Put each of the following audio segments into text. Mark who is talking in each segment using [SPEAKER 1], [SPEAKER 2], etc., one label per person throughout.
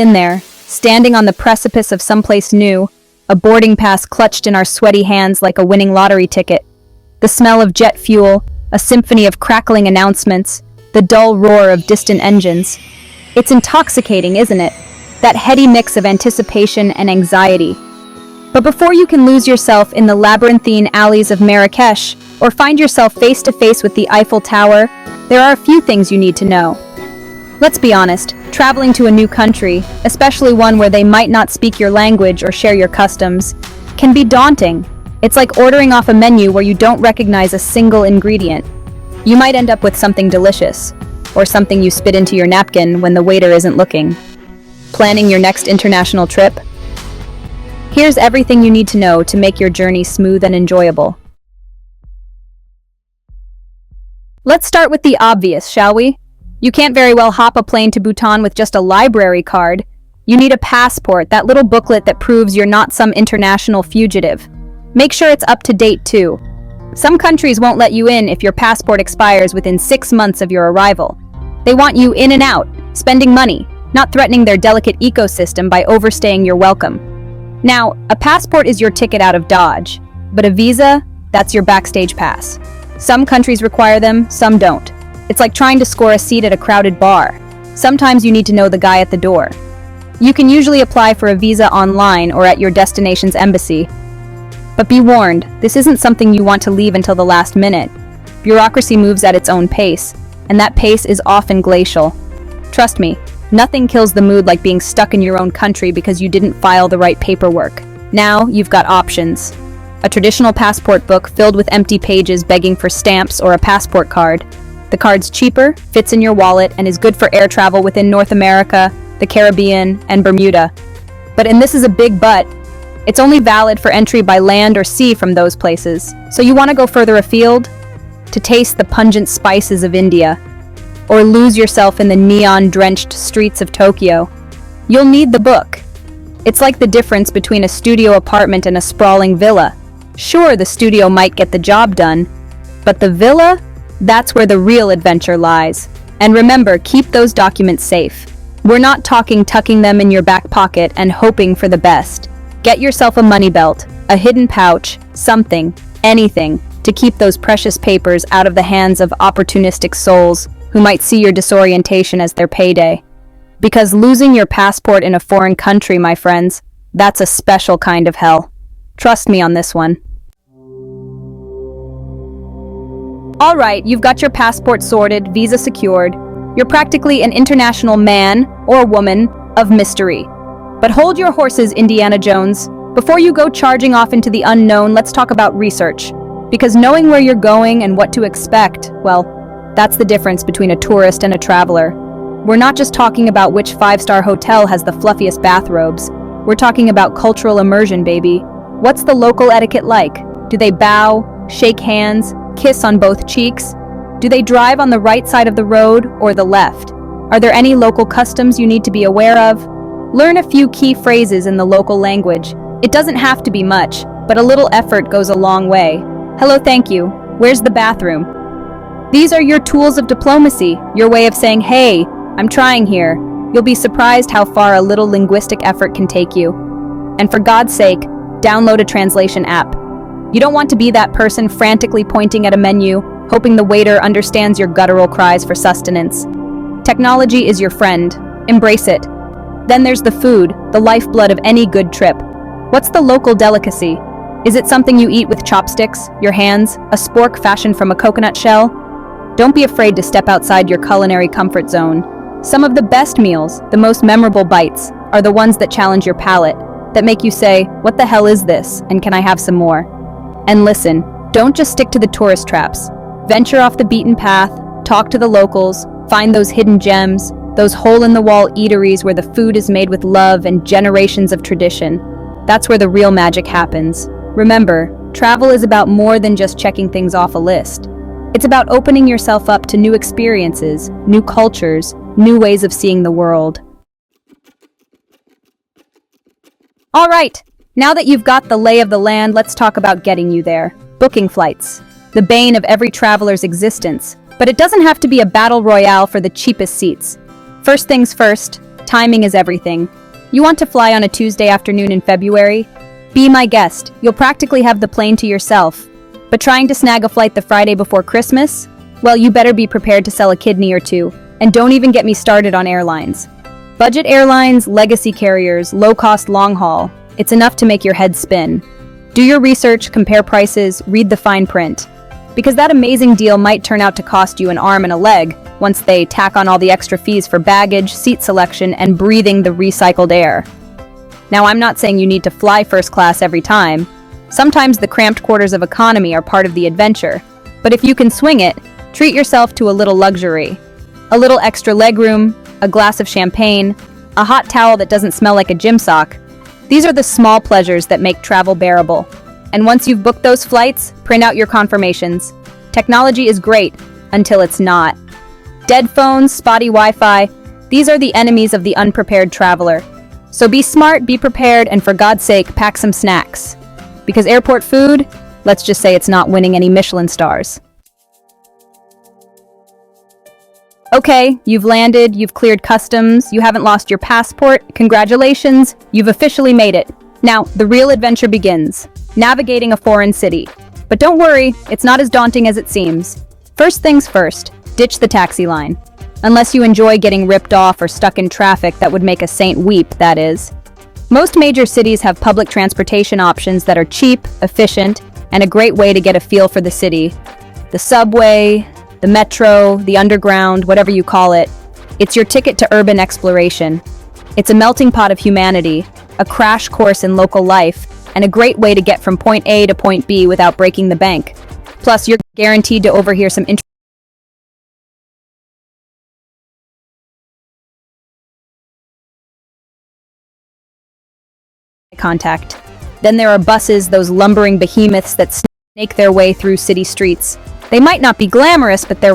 [SPEAKER 1] In there, standing on the precipice of someplace new, a boarding pass clutched in our sweaty hands like a winning lottery ticket. The smell of jet fuel, a symphony of crackling announcements, the dull roar of distant engines. It's intoxicating, isn't it? That heady mix of anticipation and anxiety. But before you can lose yourself in the labyrinthine alleys of Marrakesh, or find yourself face to face with the Eiffel Tower, there are a few things you need to know. Let's be honest, traveling to a new country, especially one where they might not speak your language or share your customs, can be daunting. It's like ordering off a menu where you don't recognize a single ingredient. You might end up with something delicious, or something you spit into your napkin when the waiter isn't looking. Planning your next international trip? Here's everything you need to know to make your journey smooth and enjoyable. Let's start with the obvious, shall we? You can't very well hop a plane to Bhutan with just a library card. You need a passport, that little booklet that proves you're not some international fugitive. Make sure it's up to date too. Some countries won't let you in if your passport expires within 6 months of your arrival. They want you in and out, spending money, not threatening their delicate ecosystem by overstaying your welcome. Now, a passport is your ticket out of Dodge, but a visa, that's your backstage pass. Some countries require them, some don't. It's like trying to score a seat at a crowded bar. Sometimes you need to know the guy at the door. You can usually apply for a visa online or at your destination's embassy. But be warned, this isn't something you want to leave until the last minute. Bureaucracy moves at its own pace, and that pace is often glacial. Trust me, nothing kills the mood like being stuck in your own country because you didn't file the right paperwork. Now, you've got options. A traditional passport book filled with empty pages begging for stamps or a passport card. The card's cheaper, fits in your wallet, and is good for air travel within North America, the Caribbean, and Bermuda. And this is a big but, it's only valid for entry by land or sea from those places. So you want to go further afield? To taste the pungent spices of India, or lose yourself in the neon-drenched streets of Tokyo. You'll need the book. It's like the difference between a studio apartment and a sprawling villa. Sure, the studio might get the job done, but the villa? That's where the real adventure lies. And remember, keep those documents safe. We're not talking tucking them in your back pocket and hoping for the best. Get yourself a money belt, a hidden pouch, something, anything, to keep those precious papers out of the hands of opportunistic souls who might see your disorientation as their payday. Because losing your passport in a foreign country, my friends, that's a special kind of hell. Trust me on this one. All right, you've got your passport sorted, visa secured. You're practically an international man or woman of mystery. But hold your horses, Indiana Jones. Before you go charging off into the unknown, let's talk about research. Because knowing where you're going and what to expect, well, that's the difference between a tourist and a traveler. We're not just talking about which 5-star hotel has the fluffiest bathrobes. We're talking about cultural immersion, baby. What's the local etiquette like? Do they bow, shake hands, kiss on both cheeks? Do they drive on the right side of the road or the left? Are there any local customs you need to be aware of? Learn a few key phrases in the local language. It doesn't have to be much, but a little effort goes a long way. Hello, thank you. Where's the bathroom? These are your tools of diplomacy, your way of saying, hey, I'm trying here. You'll be surprised how far a little linguistic effort can take you. And for God's sake, download a translation app. You don't want to be that person frantically pointing at a menu, hoping the waiter understands your guttural cries for sustenance. Technology is your friend. Embrace it. Then there's the food, the lifeblood of any good trip. What's the local delicacy? Is it something you eat with chopsticks, your hands, a spork fashioned from a coconut shell? Don't be afraid to step outside your culinary comfort zone. Some of the best meals, the most memorable bites, are the ones that challenge your palate, that make you say, what the hell is this, and can I have some more? And listen, don't just stick to the tourist traps. Venture off the beaten path, talk to the locals, find those hidden gems, those hole-in-the-wall eateries where the food is made with love and generations of tradition. That's where the real magic happens. Remember, travel is about more than just checking things off a list. It's about opening yourself up to new experiences, new cultures, new ways of seeing the world. All right, now that you've got the lay of the land, let's talk about getting you there. Booking flights. The bane of every traveler's existence. But it doesn't have to be a battle royale for the cheapest seats. First things first, Timing is everything. You want to fly on a Tuesday afternoon in February? Be my guest. You'll practically have the plane to yourself. But trying to snag a flight the Friday before Christmas? Well, you better be prepared to sell a kidney or two. And don't even get me started on airlines. Budget airlines, legacy carriers, low-cost long-haul. It's enough to make your head spin. Do your research, compare prices, read the fine print. Because that amazing deal might turn out to cost you an arm and a leg once they tack on all the extra fees for baggage, seat selection, and breathing the recycled air. Now, I'm not saying you need to fly first class every time. Sometimes the cramped quarters of economy are part of the adventure. But if you can swing it, treat yourself to a little luxury. A little extra legroom, a glass of champagne, a hot towel that doesn't smell like a gym sock. These are the small pleasures that make travel bearable. And once you've booked those flights, print out your confirmations. Technology is great, until it's not. Dead phones, spotty Wi-Fi, these are the enemies of the unprepared traveler. So be smart, be prepared, and for God's sake, pack some snacks. Because airport food, let's just say it's not winning any Michelin stars. Okay, you've landed, you've cleared customs, you haven't lost your passport. Congratulations, you've officially made it. Now, the real adventure begins, navigating a foreign city. But don't worry, it's not as daunting as it seems. First things first, ditch the taxi line. Unless you enjoy getting ripped off or stuck in traffic that would make a saint weep, that is. Most major cities have public transportation options that are cheap, efficient, and a great way to get a feel for the city. The subway, the metro, the underground, whatever you call it. It's your ticket to urban exploration. It's a melting pot of humanity, a crash course in local life, and a great way to get from point A to point B without breaking the bank. Plus, you're guaranteed to overhear some contact. Then there are buses, those lumbering behemoths that snake their way through city streets. They might not be glamorous, but they're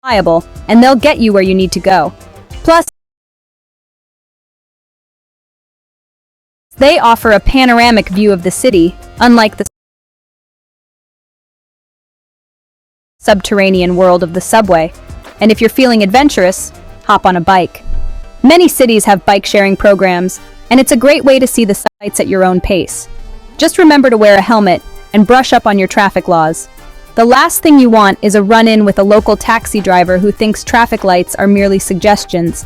[SPEAKER 1] reliable, and they'll get you where you need to go. Plus, they offer a panoramic view of the city, unlike the subterranean world of the subway. And if you're feeling adventurous, hop on a bike. Many cities have bike-sharing programs, and it's a great way to see the sights at your own pace. Just remember to wear a helmet and brush up on your traffic laws. The last thing you want is a run-in with a local taxi driver who thinks traffic lights are merely suggestions.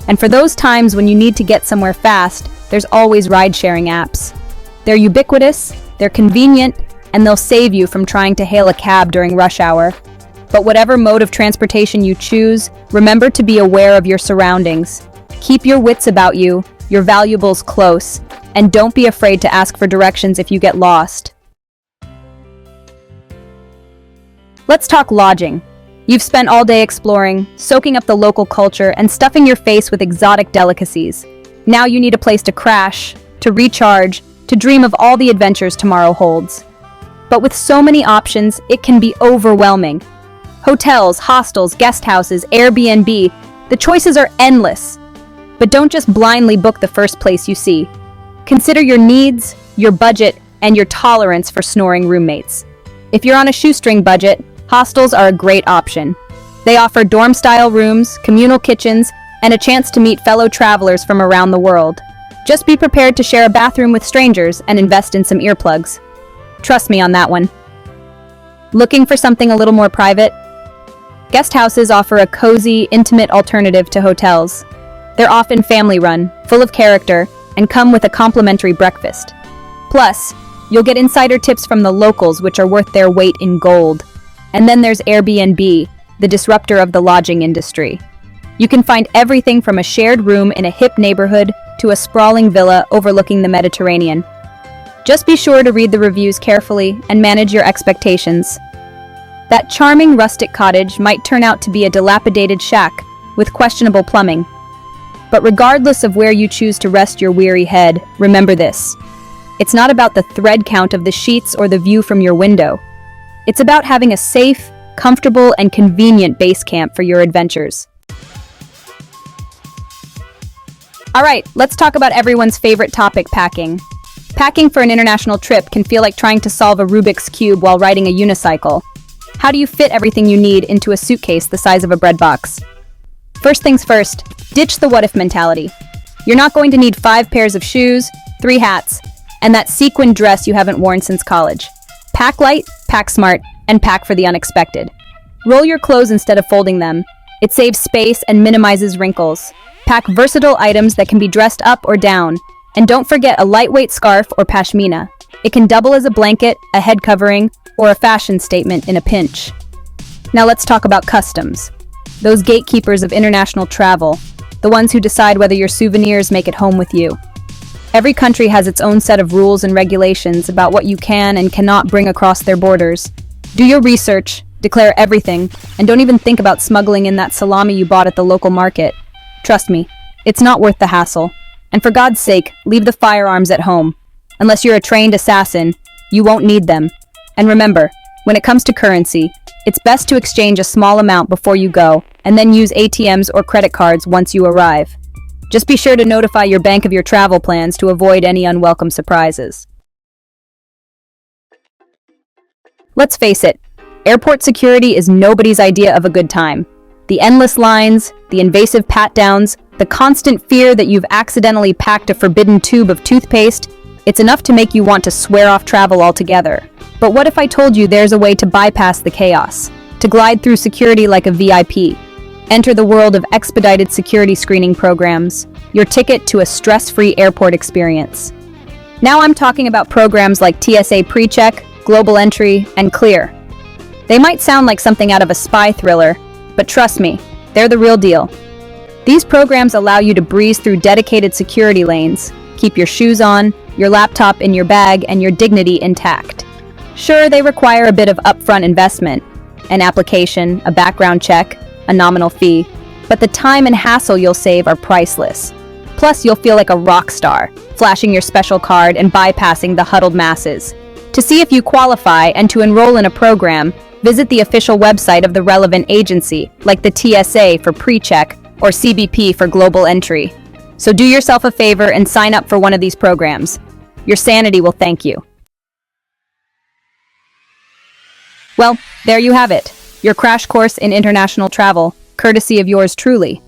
[SPEAKER 1] And for those times when you need to get somewhere fast, there's always ride-sharing apps. They're ubiquitous, they're convenient, and they'll save you from trying to hail a cab during rush hour. But whatever mode of transportation you choose, remember to be aware of your surroundings. Keep your wits about you, your valuables close, and don't be afraid to ask for directions if you get lost. Let's talk lodging. You've spent all day exploring, soaking up the local culture, and stuffing your face with exotic delicacies. Now you need a place to crash, to recharge, to dream of all the adventures tomorrow holds. But with so many options, it can be overwhelming. Hotels, hostels, guest houses, Airbnb, the choices are endless. But don't just blindly book the first place you see. Consider your needs, your budget, and your tolerance for snoring roommates. If you're on a shoestring budget, hostels are a great option. They offer dorm-style rooms, communal kitchens, and a chance to meet fellow travelers from around the world. Just be prepared to share a bathroom with strangers and invest in some earplugs. Trust me on that one. Looking for something a little more private? Guest houses offer a cozy, intimate alternative to hotels. They're often family-run, full of character, and come with a complimentary breakfast. Plus, you'll get insider tips from the locals, which are worth their weight in gold. And then there's Airbnb, the disruptor of the lodging industry. You can find everything from a shared room in a hip neighborhood to a sprawling villa overlooking the Mediterranean. Just be sure to read the reviews carefully and manage your expectations. That charming rustic cottage might turn out to be a dilapidated shack with questionable plumbing. But regardless of where you choose to rest your weary head, remember this. It's not about the thread count of the sheets or the view from your window. It's about having a safe, comfortable, and convenient base camp for your adventures. All right, let's talk about everyone's favorite topic, packing. Packing for an international trip can feel like trying to solve a Rubik's Cube while riding a unicycle. How do you fit everything you need into a suitcase the size of a bread box? First things first, ditch the what-if mentality. You're not going to need 5 pairs of shoes, 3 hats, and that sequin dress you haven't worn since college. Pack light, pack smart, and pack for the unexpected. Roll your clothes instead of folding them. It saves space and minimizes wrinkles. Pack versatile items that can be dressed up or down. And don't forget a lightweight scarf or pashmina. It can double as a blanket, a head covering, or a fashion statement in a pinch. Now let's talk about customs. Those gatekeepers of international travel, the ones who decide whether your souvenirs make it home with you. Every country has its own set of rules and regulations about what you can and cannot bring across their borders. Do your research, declare everything, and don't even think about smuggling in that salami you bought at the local market. Trust me, it's not worth the hassle. And for God's sake, leave the firearms at home. Unless you're a trained assassin, you won't need them. And remember, when it comes to currency, it's best to exchange a small amount before you go, and then use ATMs or credit cards once you arrive. Just be sure to notify your bank of your travel plans to avoid any unwelcome surprises. Let's face it, airport security is nobody's idea of a good time. The endless lines, the invasive pat-downs, the constant fear that you've accidentally packed a forbidden tube of toothpaste, it's enough to make you want to swear off travel altogether. But what if I told you there's a way to bypass the chaos, to glide through security like a VIP? Enter the world of expedited security screening programs, your ticket to a stress-free airport experience. Now I'm talking about programs like TSA PreCheck, Global Entry, and Clear. They might sound like something out of a spy thriller, but trust me, they're the real deal. These programs allow you to breeze through dedicated security lanes, keep your shoes on, your laptop in your bag, and your dignity intact. Sure, they require a bit of upfront investment, an application, a background check, a nominal fee, but the time and hassle you'll save are priceless. Plus, you'll feel like a rock star, flashing your special card and bypassing the huddled masses. To see if you qualify and to enroll in a program, visit the official website of the relevant agency, like the TSA for PreCheck or CBP for Global Entry. So do yourself a favor and sign up for one of these programs. Your sanity will thank you. Well, there you have it. Your crash course in international travel, courtesy of yours truly.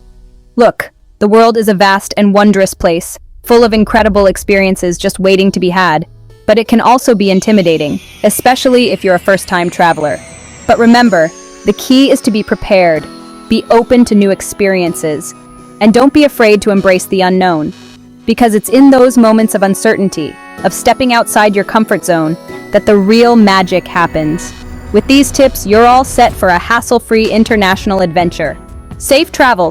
[SPEAKER 1] Look, the world is a vast and wondrous place, full of incredible experiences just waiting to be had. But it can also be intimidating, especially if you're a first-time traveler. But remember, the key is to be prepared, be open to new experiences, and don't be afraid to embrace the unknown. Because it's in those moments of uncertainty, of stepping outside your comfort zone, that the real magic happens. With these tips, you're all set for a hassle-free international adventure. Safe travels!